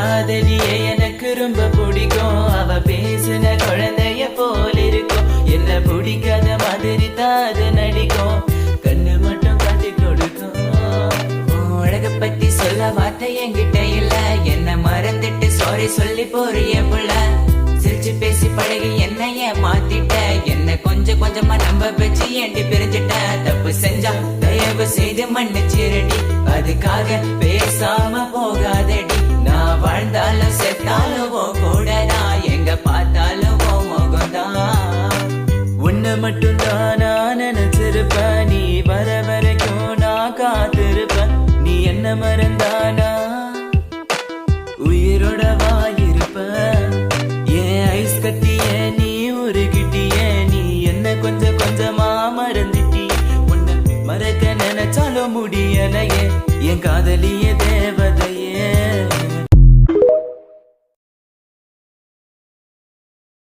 காதலியே எனக்கு ரொம்ப பிடிக்கும். அவ பேசுன குழந்தைய போல இருக்கும். என்ன பிடிக்காத மாதிரி தான் அது நடிக்கும். கண்ணு மட்டும் காட்டி கொடுக்கும். அழக பத்தி சொல்ல வார்த்தை என்கிட்ட இல்ல. என்ன மறந்துட்டு சாரி சொல்லி போறிய புள்ள. சிரிச்சு பேசி பழகி என்னைய மாத்திட்ட. என்ன கொஞ்சம் கொஞ்சமா நம்ப வச்சு ஏண்டி பிரிஞ்சிட்ட. தப்பு செஞ்சா தயவு செய்து மன்னிச்சிரடி. அதுக்காக பேசாம போகாதடி. நான் வாழ்ந்தாலும் செத்தாலும் கூடதான். எங்க பார்த்தாலும் முகம்தான். உன்னை மட்டும் தான் நான் நினைச்சிருப்பேன். நீ வர வரைக்கும் நான் காத்திருப்பேன். நீ என்ன மறந்தானா உயிரோட வாயிருப்ப. ஏன் ஐஸ் கட்டிய நீ உருகிட்டிய. நீ என்ன கொஞ்சம் கொஞ்சமா மறந்துட்டி. உன்னை மறக்க நினைச்சாலும் முடியலையே. என் காதலியதே